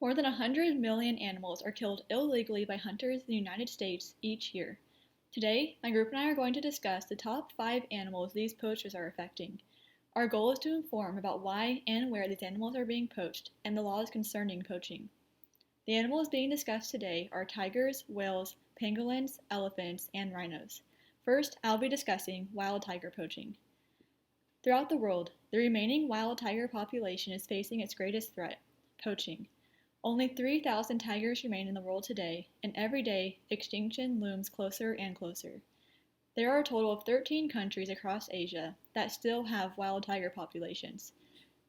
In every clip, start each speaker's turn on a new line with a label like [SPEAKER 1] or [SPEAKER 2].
[SPEAKER 1] More than 100 million animals are killed illegally by hunters in the United States each year. Today, my group and I are going to discuss the top 5 animals these poachers are affecting. Our goal is to inform about why and where these animals are being poached and the laws concerning poaching. The animals being discussed today are tigers, whales, pangolins, elephants, and rhinos. First, I'll be discussing wild tiger poaching. Throughout the world, the remaining wild tiger population is facing its greatest threat, poaching. Only 3,000 tigers remain in the world today, and every day, extinction looms closer and closer. There are a total of 13 countries across Asia that still have wild tiger populations.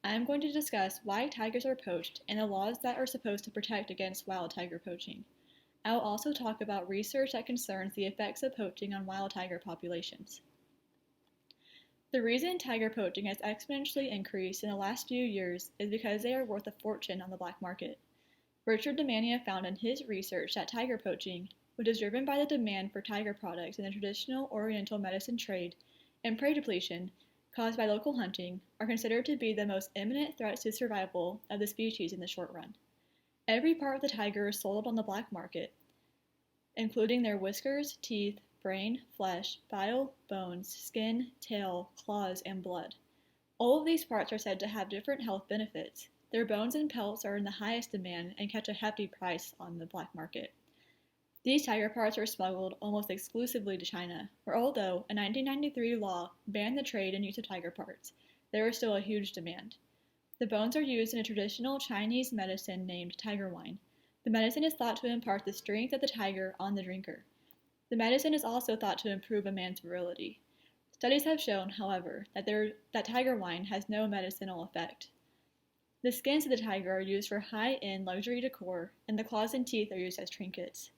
[SPEAKER 1] I am going to discuss why tigers are poached and the laws that are supposed to protect against wild tiger poaching. I will also talk about research that concerns the effects of poaching on wild tiger populations. The reason tiger poaching has exponentially increased in the last few years is because they are worth a fortune on the black market. Richard Demania found in his research that tiger poaching, which is driven by the demand for tiger products in the traditional Oriental medicine trade, and prey depletion, caused by local hunting, are considered to be the most imminent threats to survival of the species in the short run. Every part of the tiger is sold on the black market, including their whiskers, teeth, brain, flesh, bile, bones, skin, tail, claws, and blood. All of these parts are said to have different health benefits. Their bones and pelts are in the highest demand and catch a hefty price on the black market. These tiger parts are smuggled almost exclusively to China, where although a 1993 law banned the trade and use of tiger parts, there is still a huge demand. The bones are used in a traditional Chinese medicine named tiger wine. The medicine is thought to impart the strength of the tiger on the drinker. The medicine is also thought to improve a man's virility. Studies have shown, however, that tiger wine has no medicinal effect. The skins of the tiger are used for high-end luxury decor, and the claws and teeth are used as trinkets.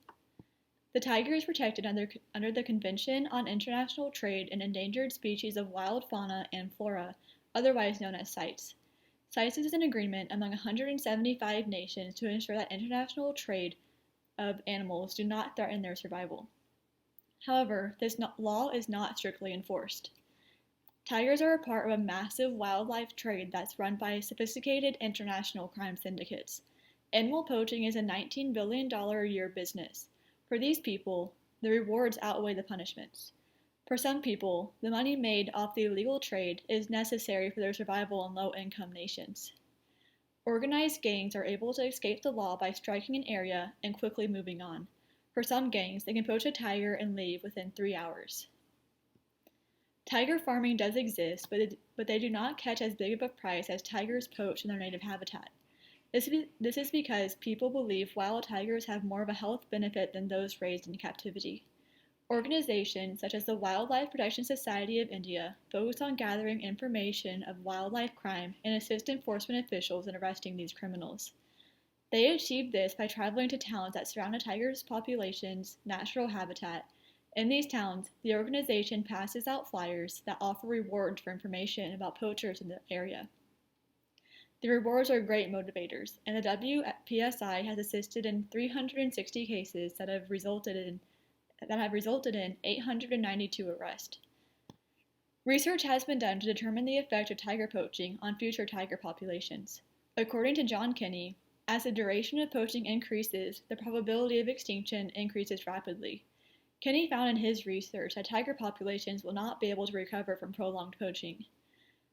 [SPEAKER 1] The tiger is protected under the Convention on International Trade in Endangered Species of Wild Fauna and Flora, otherwise known as CITES. CITES is an agreement among 175 nations to ensure that international trade of animals do not threaten their survival. However, this law is not strictly enforced. Tigers are a part of a massive wildlife trade that's run by sophisticated international crime syndicates. Animal poaching is a $19 billion a year business. For these people, the rewards outweigh the punishments. For some people, the money made off the illegal trade is necessary for their survival in low-income nations. Organized gangs are able to escape the law by striking an area and quickly moving on. For some gangs, they can poach a tiger and leave within 3 hours. Tiger farming does exist, but they do not catch as big of a price as tigers poached in their native habitat. This is because people believe wild tigers have more of a health benefit than those raised in captivity. Organizations such as the Wildlife Protection Society of India focus on gathering information of wildlife crime and assist enforcement officials in arresting these criminals. They achieve this by traveling to towns that surround a tiger's population's natural habitat. In these towns, the organization passes out flyers that offer rewards for information about poachers in the area. The rewards are great motivators, and the WPSI has assisted in 360 cases that have resulted in 892 arrests. Research has been done to determine the effect of tiger poaching on future tiger populations. According to John Kinney, as the duration of poaching increases, the probability of extinction increases rapidly. Kinney found in his research that tiger populations will not be able to recover from prolonged poaching.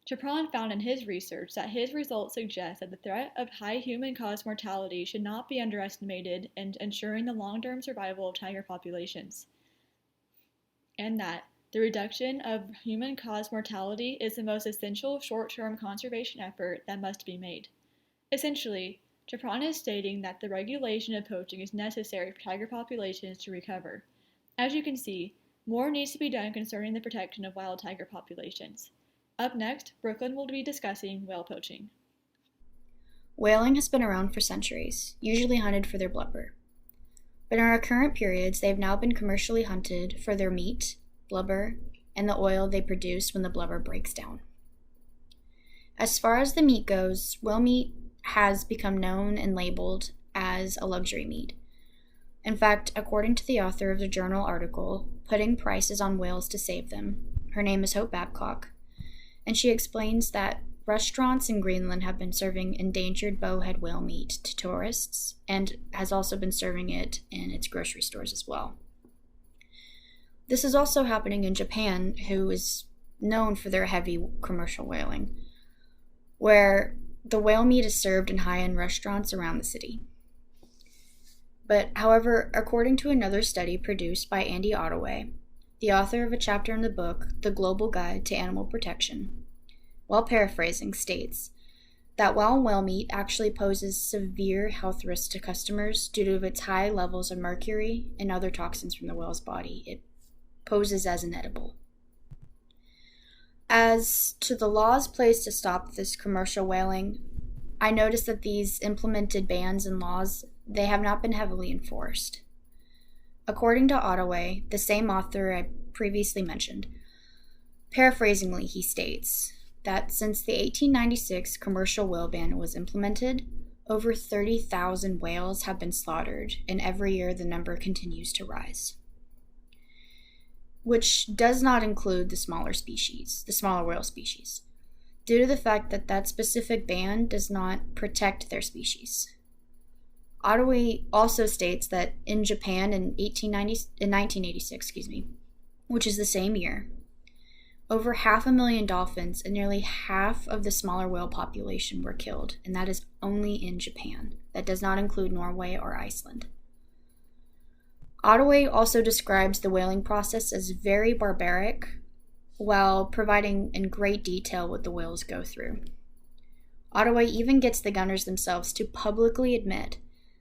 [SPEAKER 1] Chapran found in his research that his results suggest that the threat of high human-caused mortality should not be underestimated in ensuring the long-term survival of tiger populations, and that the reduction of human-caused mortality is the most essential short-term conservation effort that must be made. Essentially, Chapran is stating that the regulation of poaching is necessary for tiger populations to recover. As you can see, more needs to be done concerning the protection of wild tiger populations. Up next, Brooklyn will be discussing whale poaching.
[SPEAKER 2] Whaling has been around for centuries, usually hunted for their blubber. But in our current periods, they have now been commercially hunted for their meat, blubber, and the oil they produce when the blubber breaks down. As far as the meat goes, whale meat has become known and labeled as a luxury meat. In fact, according to the author of the journal article, Putting Prices on Whales to Save Them, her name is Hope Babcock, and she explains that restaurants in Greenland have been serving endangered bowhead whale meat to tourists and has also been serving it in its grocery stores as well. This is also happening in Japan, who is known for their heavy commercial whaling, where the whale meat is served in high-end restaurants around the city. But, however, according to another study produced by Andy Ottaway, the author of a chapter in the book, The Global Guide to Animal Protection, while paraphrasing, states that while whale meat actually poses severe health risks to customers due to its high levels of mercury and other toxins from the whale's body, it poses as inedible. As to the laws placed to stop this commercial whaling, I noticed that these implemented bans and laws, they have not been heavily enforced. According to Ottaway, the same author I previously mentioned, paraphrasingly, he states that since the 1896 commercial whale ban was implemented, over 30,000 whales have been slaughtered, and every year the number continues to rise, which does not include the smaller whale species, due to the fact that that specific ban does not protect their species. Ottaway also states that in Japan in 1986, which is the same year, over 500,000 dolphins and nearly half of the smaller whale population were killed, and that is only in Japan. That does not include Norway or Iceland. Ottaway also describes the whaling process as very barbaric, while providing in great detail what the whales go through. Ottaway even gets the gunners themselves to publicly admit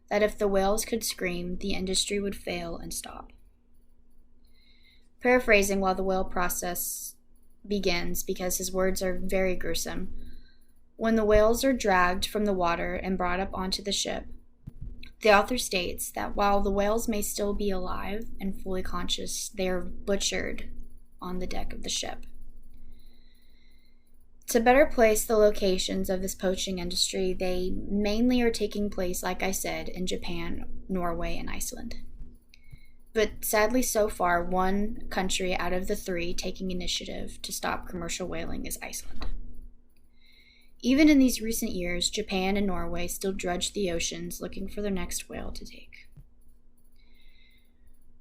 [SPEAKER 2] that if the whales could scream, the industry would fail and stop. Paraphrasing, while the whale process begins, because his words are very gruesome, when the whales are dragged from the water and brought up onto the ship, the author states that while the whales may still be alive and fully conscious, they are butchered on the deck of the ship. To better place the locations of this poaching industry, they mainly are taking place, like I said, in Japan, Norway, and Iceland. But sadly, so far, one country out of the 3 taking initiative to stop commercial whaling is Iceland. Even in these recent years, Japan and Norway still drudge the oceans looking for their next whale to take.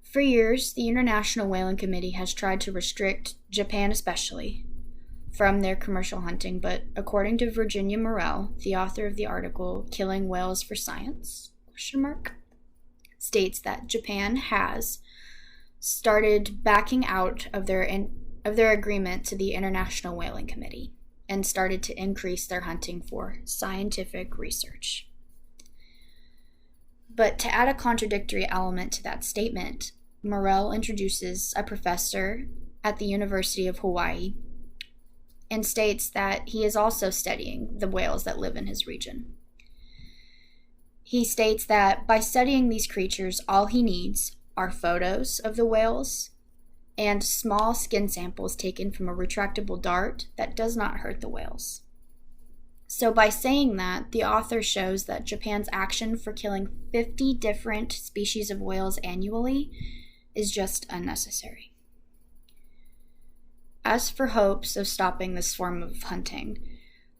[SPEAKER 2] For years, the International Whaling Committee has tried to restrict, Japan especially, from their commercial hunting, but according to Virginia Morell, the author of the article Killing Whales for Science, states that Japan has started backing out of their agreement to the International Whaling Committee and started to increase their hunting for scientific research. But to add a contradictory element to that statement, Morell introduces a professor at the University of Hawaii and states that he is also studying the whales that live in his region. He states that by studying these creatures, all he needs are photos of the whales and small skin samples taken from a retractable dart that does not hurt the whales. So by saying that, the author shows that Japan's action for killing 50 different species of whales annually is just unnecessary. As for hopes of stopping this form of hunting,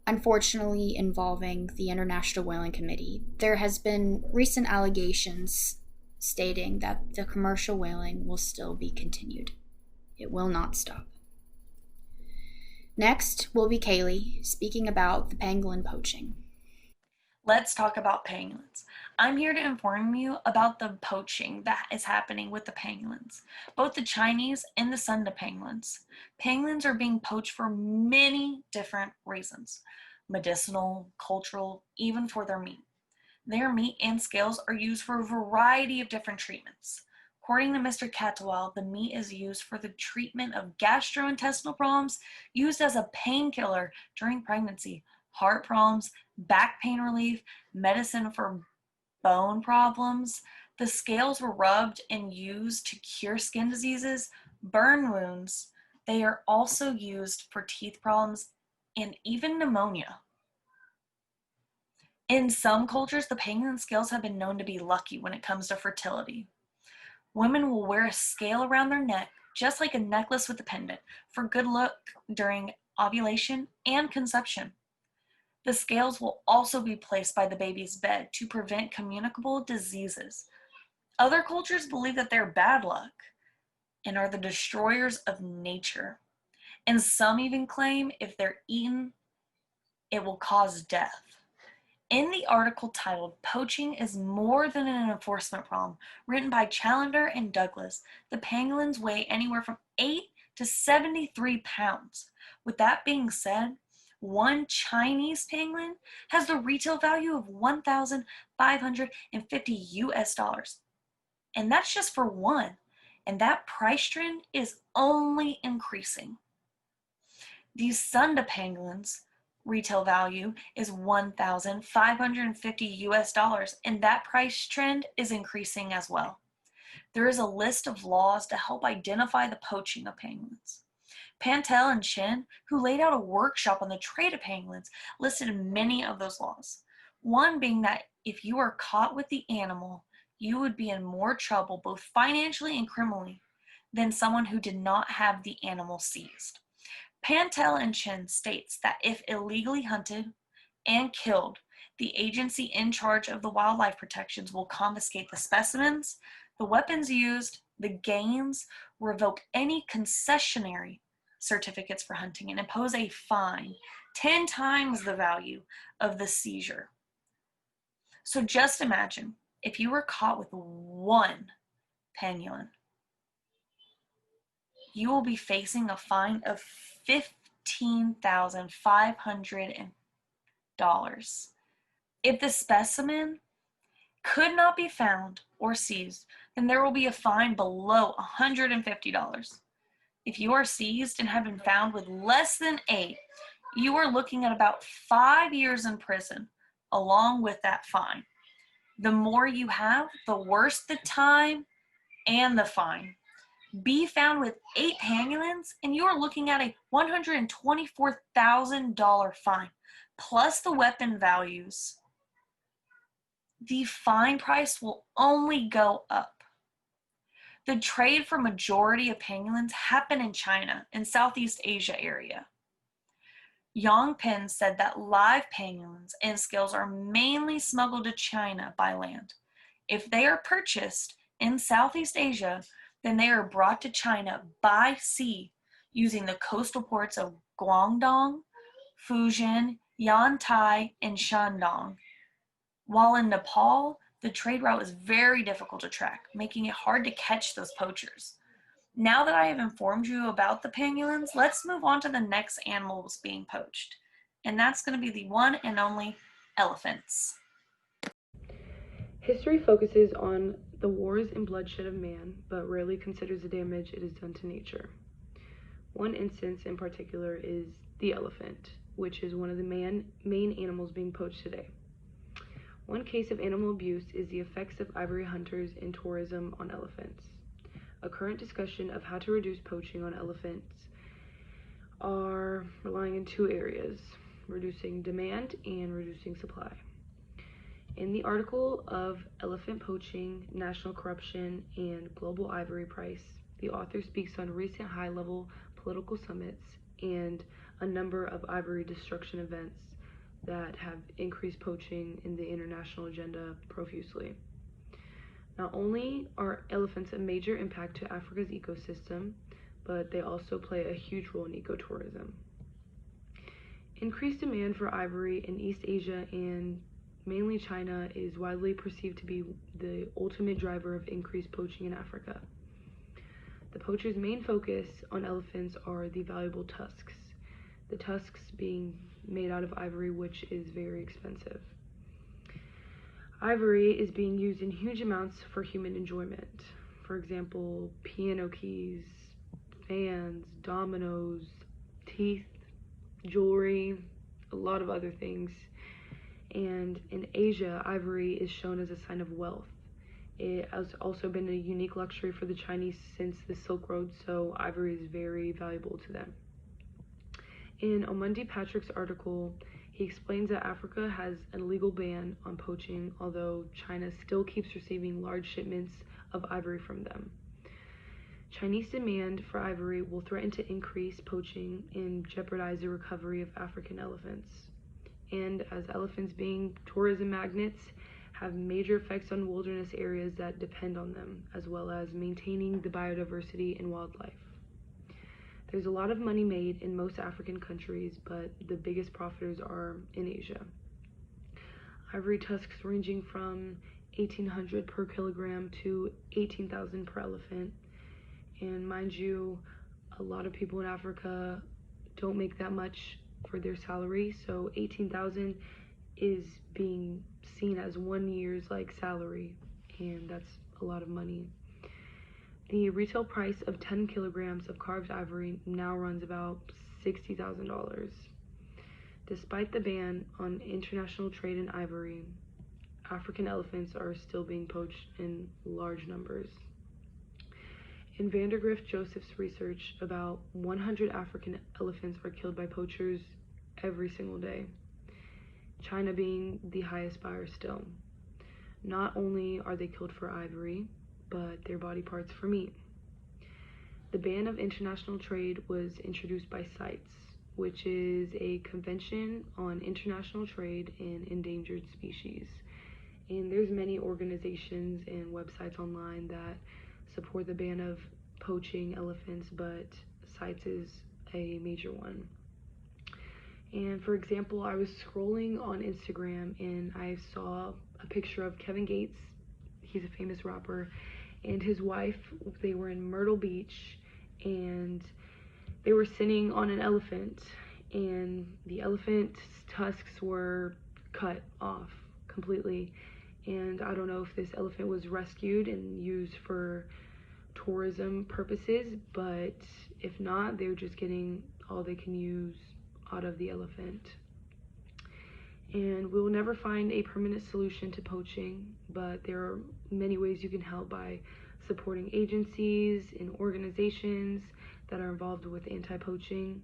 [SPEAKER 2] unfortunately involving the International Whaling Committee, there has been recent allegations stating that the commercial whaling will still be continued. It will not stop. Next will be Kaylee speaking about the pangolin poaching.
[SPEAKER 3] Let's talk about pangolins. I'm here to inform you about the poaching that is happening with the pangolins, both the Chinese and the Sunda pangolins. Pangolins are being poached for many different reasons: medicinal, cultural, even for their meat. Their meat and scales are used for a variety of different treatments. According to Mr. Catwell, the meat is used for the treatment of gastrointestinal problems, used as a painkiller during pregnancy, heart problems, back pain relief, medicine for bone problems. The scales were rubbed and used to cure skin diseases, burn wounds. They are also used for teeth problems and even pneumonia. In some cultures, the pangolin scales have been known to be lucky when it comes to fertility. Women will wear a scale around their neck, just like a necklace with a pendant, for good luck during ovulation and conception. The scales will also be placed by the baby's bed to prevent communicable diseases. Other cultures believe that they're bad luck and are the destroyers of nature. And some even claim if they're eaten, it will cause death. In the article titled Poaching is More Than an Enforcement Problem, written by Challenger and Douglas, the pangolins weigh anywhere from 8 to 73 pounds. With that being said, one Chinese pangolin has the retail value of 1,550 US dollars. And that's just for one. And that price trend is only increasing. These Sunda pangolins retail value is 1,550 US dollars, and that price trend is increasing as well. There is a list of laws to help identify the poaching of pangolins. Pantel and Chen, who laid out a workshop on the trade of pangolins, listed many of those laws. One being that if you are caught with the animal, you would be in more trouble both financially and criminally than someone who did not have the animal seized. Pantel and Chen states that if illegally hunted and killed, the agency in charge of the wildlife protections will confiscate the specimens, the weapons used, the gains, revoke any concessionary certificates for hunting, and impose a fine 10 times the value of the seizure. So just imagine if you were caught with one pangolin, you will be facing a fine of $15,500. If the specimen could not be found or seized, then there will be a fine below $150. If you are seized and have been found with less than 8, you are looking at about 5 years in prison, along with that fine. The more you have, the worse the time and the fine. Be found with 8 pangolins, and you are looking at a $124,000 fine, plus the weapon values. The fine price will only go up. The trade for majority of pangolins happen in China and Southeast Asia area. Yang Pin said that live pangolins and scales are mainly smuggled to China by land. If they are purchased in Southeast Asia, then they are brought to China by sea using the coastal ports of Guangdong, Fujian, Yantai, and Shandong. While in Nepal, the trade route is very difficult to track, making it hard to catch those poachers. Now that I have informed you about the pangolins, let's move on to the next animals being poached. And that's going to be the one and only elephants.
[SPEAKER 4] History focuses on the wars and bloodshed of man, but rarely considers the damage it has done to nature. One instance in particular is the elephant, which is one of the main animals being poached today. One case of animal abuse is the effects of ivory hunters and tourism on elephants. A current discussion of how to reduce poaching on elephants are relying in 2 areas, reducing demand and reducing supply. In the article of Elephant Poaching, National Corruption, and Global Ivory Price, the author speaks on recent high-level political summits and a number of ivory destruction events that have increased poaching in the international agenda profusely. Not only are elephants a major impact to Africa's ecosystem, but they also play a huge role in ecotourism. Increased demand for ivory in East Asia and mainly China is widely perceived to be the ultimate driver of increased poaching in Africa. The poachers' main focus on elephants are the valuable tusks, the tusks being made out of ivory, which is very expensive. Ivory is being used in huge amounts for human enjoyment. For example, piano keys, fans, dominoes, teeth, jewelry, a lot of other things. And in Asia, ivory is shown as a sign of wealth. It has also been a unique luxury for the Chinese since the Silk Road, so ivory is very valuable to them. In Omundi Patrick's article, he explains that Africa has an illegal ban on poaching, although China still keeps receiving large shipments of ivory from them. Chinese demand for ivory will threaten to increase poaching and jeopardize the recovery of African elephants. and as elephants being tourism magnets have major effects on wilderness areas that depend on them, as well as maintaining the biodiversity and wildlife. There's a lot of money made in most African countries, but the biggest profiters are in Asia. Ivory tusks ranging from 1800 per kilogram to 18,000 per elephant. And mind you, a lot of people in Africa don't make that much for their salary, so 18,000 is being seen as 1 year's like salary, and that's a lot of money. The retail price of 10 kilograms of carved ivory now runs about $60,000. Despite the ban on international trade in ivory, African elephants are still being poached in large numbers. In Vandergrift Joseph's research, about 100 African elephants are killed by poachers every single day, China being the highest buyer still. Not only are they killed for ivory, but their body parts for meat. The ban of international trade was introduced by CITES, which is a convention on international trade in endangered species. And there's many organizations and websites online that support the ban of poaching elephants, but CITES is a major one. And for example, I was scrolling on Instagram and I saw a picture of Kevin Gates. He's a famous rapper, and his wife. They were in Myrtle Beach and they were sitting on an elephant, and the elephant's tusks were cut off completely. And I don't know if this elephant was rescued and used for tourism purposes, but if not, they're just getting all they can use out of the elephant. And we'll never find a permanent solution to poaching, but there are many ways you can help by supporting agencies and organizations that are involved with anti-poaching,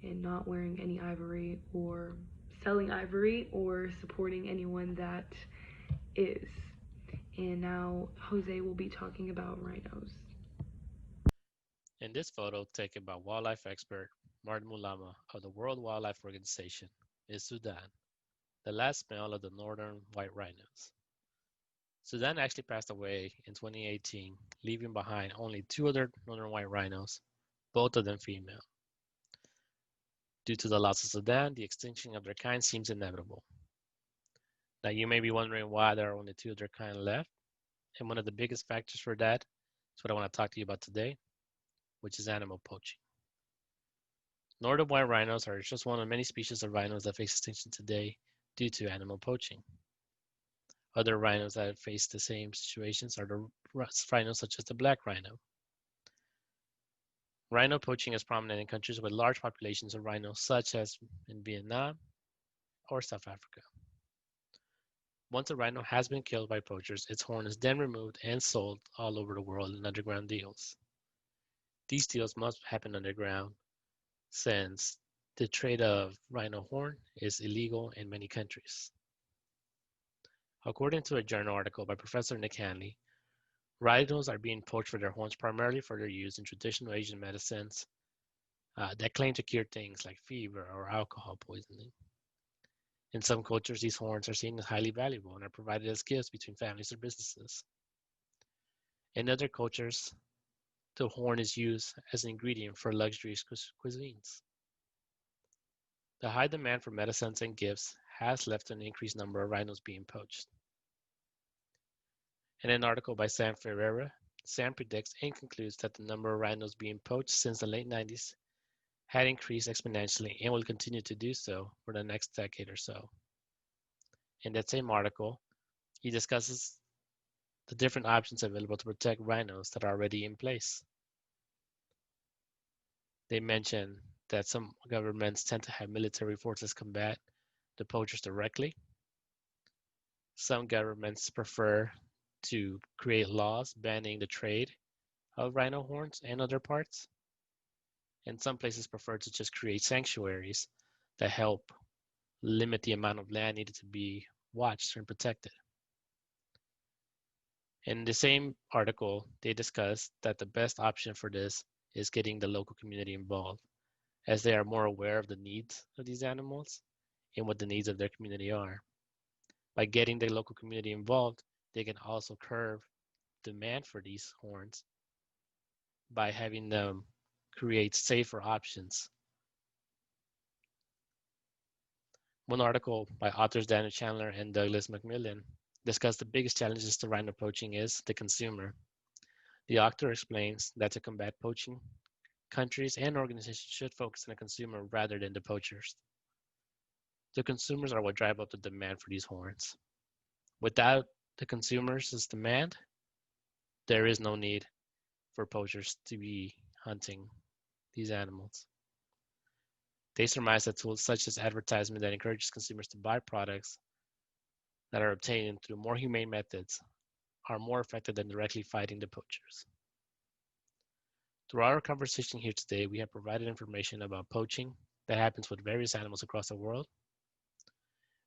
[SPEAKER 4] and not wearing any ivory or selling ivory or supporting anyone that is. And now Jose will be talking about rhinos.
[SPEAKER 5] In this photo taken by wildlife expert Martin Mulama of the World Wildlife Organization is Sudan, the last male of the northern white rhinos. Sudan actually passed away in 2018, leaving behind only 2 other northern white rhinos, both of them female. Due to the loss of Sudan, the extinction of their kind seems inevitable. Now you may be wondering why there are only 2 of their kind left, and one of the biggest factors for that is what I want to talk to you about today, which is animal poaching. Northern white rhinos are just one of many species of rhinos that face extinction today due to animal poaching. Other rhinos that face the same situations are the rhinos such as the black rhino. Rhino poaching is prominent in countries with large populations of rhinos such as in Vietnam or South Africa. Once a rhino has been killed by poachers, its horn is then removed and sold all over the world in underground deals. These deals must happen underground since the trade of rhino horn is illegal in many countries. According to a journal article by Professor Nick Hanley, rhinos are being poached for their horns primarily for their use in traditional Asian medicines that claim to cure things like fever or alcohol poisoning. In some cultures, these horns are seen as highly valuable and are provided as gifts between families or businesses. In other cultures, the horn is used as an ingredient for luxurious cuisines. The high demand for medicines and gifts has led to an increased number of rhinos being poached. In an article by Sam Ferreira, Sam predicts and concludes that the number of rhinos being poached since the late 90s had increased exponentially and will continue to do so for the next decade or so. In that same article, he discusses the different options available to protect rhinos that are already in place. They mention that some governments tend to have military forces combat the poachers directly. Some governments prefer to create laws banning the trade of rhino horns and other parts. And some places prefer to just create sanctuaries that help limit the amount of land needed to be watched and protected. In the same article, they discuss that the best option for this is getting the local community involved, as they are more aware of the needs of these animals and what the needs of their community are. By getting the local community involved, they can also curb demand for these horns by having them create safer options. One article by authors Daniel Chandler and Douglas McMillan discussed the biggest challenges to rhino poaching is the consumer. The author explains that to combat poaching, countries and organizations should focus on the consumer rather than the poachers. The consumers are what drive up the demand for these horns. Without the consumers' demand, there is no need for poachers to be hunting these animals. They surmise that tools such as advertisement that encourages consumers to buy products that are obtained through more humane methods are more effective than directly fighting the poachers. Through our conversation here today, we have provided information about poaching that happens with various animals across the world.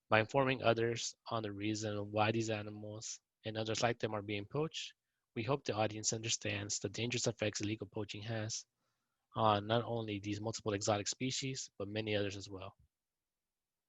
[SPEAKER 5] By informing others on the reason why these animals and others like them are being poached, we hope the audience understands the dangerous effects illegal poaching has on not only these multiple exotic species, but many others as well.